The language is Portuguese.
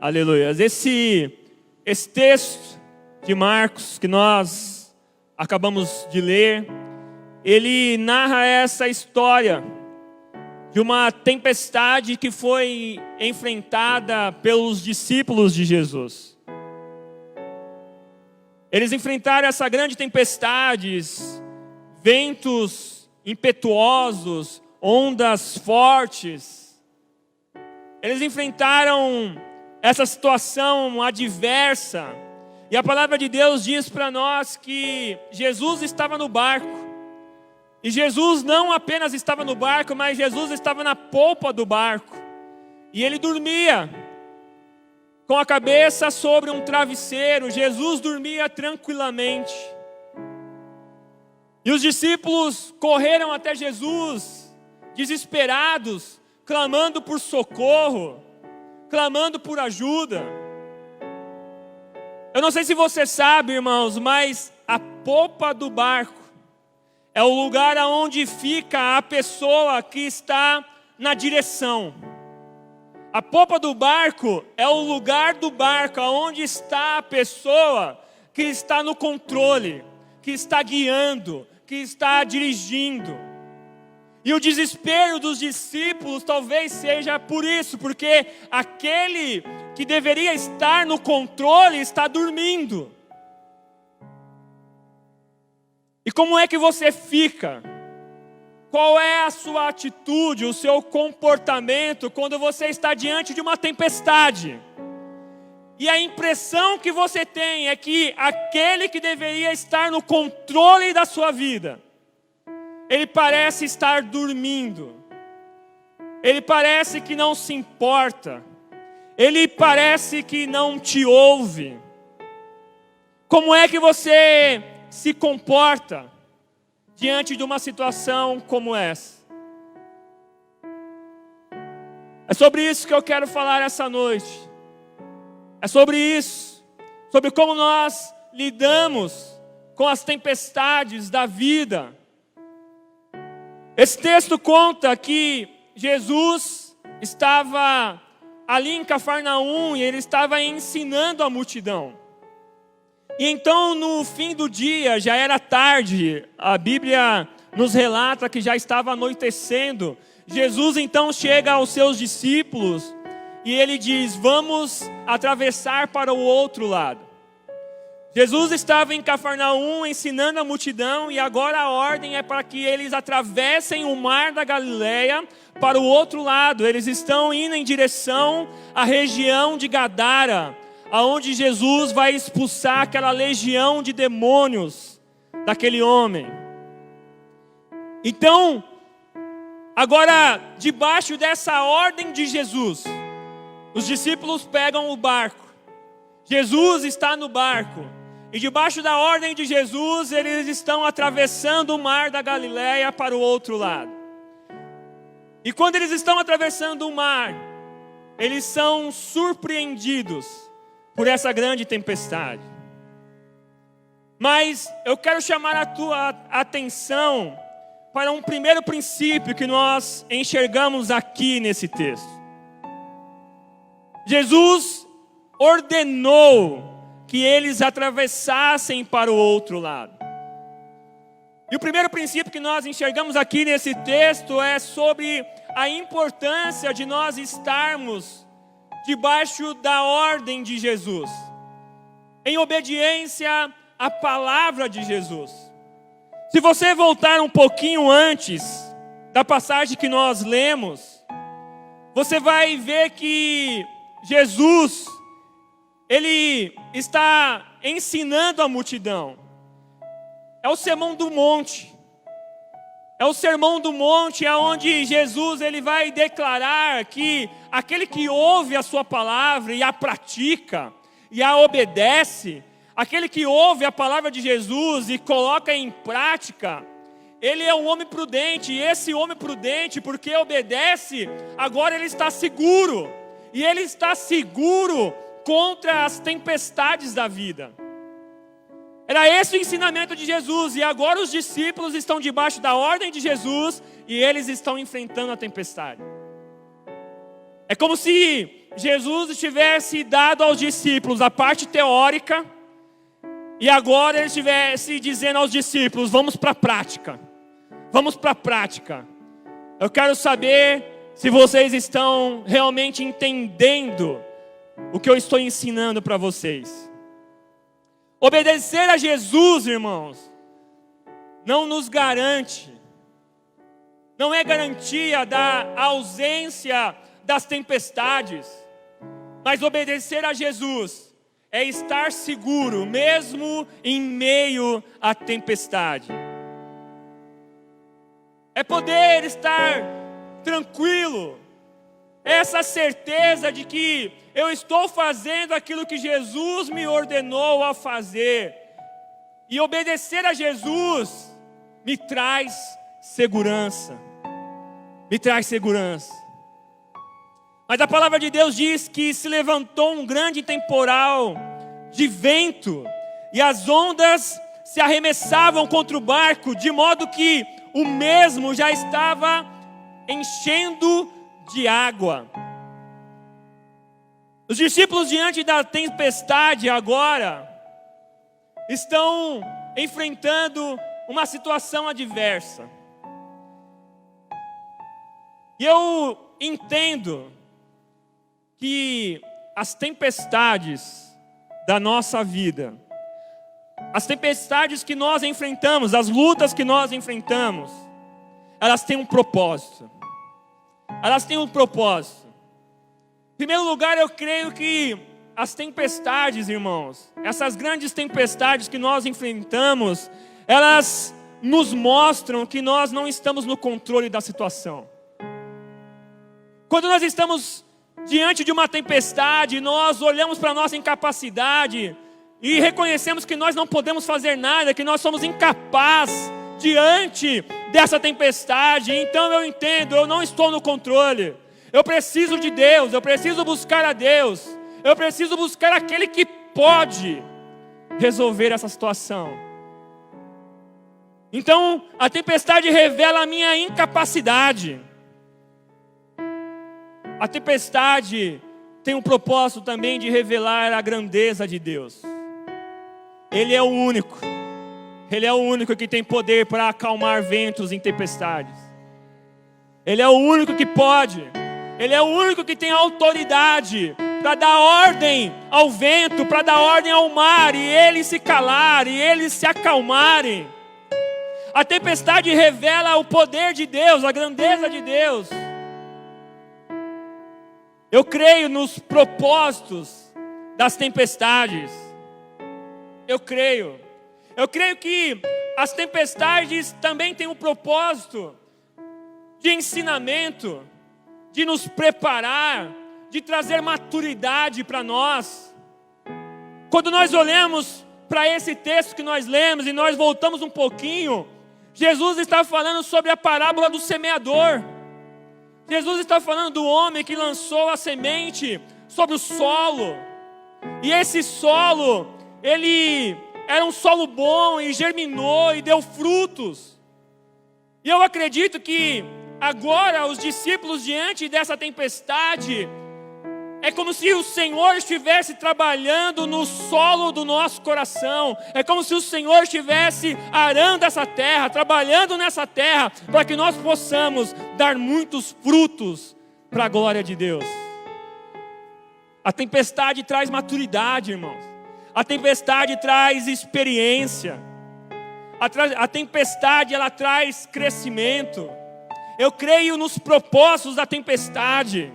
Aleluia. Esse texto de Marcos que nós acabamos de ler, ele narra essa história de uma tempestade que foi enfrentada pelos discípulos de Jesus. Eles enfrentaram essa grande tempestade, ventos impetuosos, ondas fortes. Eles enfrentaram essa situação adversa. E a palavra de Deus diz para nós que Jesus estava no barco. E Jesus não apenas estava no barco, mas Jesus estava na polpa do barco. E ele dormia com a cabeça sobre um travesseiro. Jesus dormia tranquilamente. E os discípulos correram até Jesus, desesperados, clamando por socorro, clamando por ajuda. Eu não sei se você sabe, irmãos, mas a polpa do barco é o lugar onde fica a pessoa que está na direção. A polpa do barco é o lugar do barco onde está a pessoa que está no controle, que está guiando, que está dirigindo. E o desespero dos discípulos talvez seja por isso, porque aquele que deveria estar no controle está dormindo. E como é que você fica? Qual é a sua atitude, o seu comportamento quando você está diante de uma tempestade? E a impressão que você tem é que aquele que deveria estar no controle da sua vida, ele parece estar dormindo. Ele parece que não se importa. Ele parece que não te ouve. Como é que você se comporta diante de uma situação como essa? É sobre isso que eu quero falar essa noite. É sobre isso, sobre como nós lidamos com as tempestades da vida. Esse texto conta que Jesus estava ali em Cafarnaum e ele estava ensinando a multidão. E então no fim do dia, já era tarde, a Bíblia nos relata que já estava anoitecendo. Jesus então chega aos seus discípulos e ele diz: vamos atravessar para o outro lado. Jesus estava em Cafarnaum ensinando a multidão e agora a ordem é para que eles atravessem o mar da Galileia para o outro lado. Eles estão indo em direção à região de Gadara, aonde Jesus vai expulsar aquela legião de demônios daquele homem. Então, agora, debaixo dessa ordem de Jesus, os discípulos pegam o barco. Jesus está no barco. E debaixo da ordem de Jesus, eles estão atravessando o mar da Galileia para o outro lado. E quando eles estão atravessando o mar, eles são surpreendidos por essa grande tempestade. Mas eu quero chamar a tua atenção para um primeiro princípio que nós enxergamos aqui nesse texto. Jesus ordenou que eles atravessassem para o outro lado. E o primeiro princípio que nós enxergamos aqui nesse texto é sobre a importância de nós estarmos debaixo da ordem de Jesus, em obediência à palavra de Jesus. Se você voltar um pouquinho antes da passagem que nós lemos, você vai ver que Jesus, ele está ensinando a multidão. É o Sermão do Monte. É o Sermão do Monte, onde Jesus ele vai declarar que aquele que ouve a sua palavra e a pratica e a obedece, aquele que ouve a palavra de Jesus e coloca em prática, ele é um homem prudente. E esse homem prudente, porque obedece, agora ele está seguro. E ele está seguro contra as tempestades da vida. Era esse o ensinamento de Jesus. E agora os discípulos estão debaixo da ordem de Jesus e eles estão enfrentando a tempestade. É como se Jesus tivesse dado aos discípulos a parte teórica e agora ele estivesse dizendo aos discípulos: vamos para a prática. Vamos para a prática. Eu quero saber se vocês estão realmente entendendo o que eu estou ensinando para vocês. Obedecer a Jesus, irmãos, não nos garante, não é garantia da ausência das tempestades, mas obedecer a Jesus é estar seguro, mesmo em meio à tempestade. É poder estar tranquilo, essa certeza de que eu estou fazendo aquilo que Jesus me ordenou a fazer. E obedecer a Jesus me traz segurança. Me traz segurança. Mas a palavra de Deus diz que se levantou um grande temporal de vento, e as ondas se arremessavam contra o barco, de modo que o mesmo já estava enchendo de água. Os discípulos, diante da tempestade agora, estão enfrentando uma situação adversa. E eu entendo que as tempestades da nossa vida, as tempestades que nós enfrentamos, as lutas que nós enfrentamos, elas têm um propósito. Elas têm um propósito. Em primeiro lugar, eu creio que as tempestades, irmãos, essas grandes tempestades que nós enfrentamos, elas nos mostram que nós não estamos no controle da situação. Quando nós estamos diante de uma tempestade, nós olhamos para a nossa incapacidade e reconhecemos que nós não podemos fazer nada, que nós somos incapazes diante dessa tempestade. Então eu entendo, eu não estou no controle. Eu preciso de Deus, eu preciso buscar a Deus. Eu preciso buscar aquele que pode resolver essa situação. Então a tempestade revela a minha incapacidade. A tempestade tem um propósito também de revelar a grandeza de Deus. Ele é o único. Ele é o único que tem poder para acalmar ventos em tempestades. Ele é o único que pode. Ele é o único que tem autoridade para dar ordem ao vento, para dar ordem ao mar, e eles se calarem, e eles se acalmarem. A tempestade revela o poder de Deus, a grandeza de Deus. Eu creio nos propósitos das tempestades. Eu creio que as tempestades também têm um propósito de ensinamento, de nos preparar, de trazer maturidade para nós. Quando nós olhamos para esse texto que nós lemos e nós voltamos um pouquinho, Jesus está falando sobre a parábola do semeador. Jesus está falando do homem que lançou a semente sobre o solo. E esse solo, ele era um solo bom e germinou e deu frutos. E eu acredito que agora os discípulos, diante dessa tempestade, é como se o Senhor estivesse trabalhando no solo do nosso coração. É como se o Senhor estivesse arando essa terra, trabalhando nessa terra, para que nós possamos dar muitos frutos para a glória de Deus. A tempestade traz maturidade, irmãos. A tempestade traz experiência. A tempestade, ela traz crescimento. Eu creio nos propósitos da tempestade.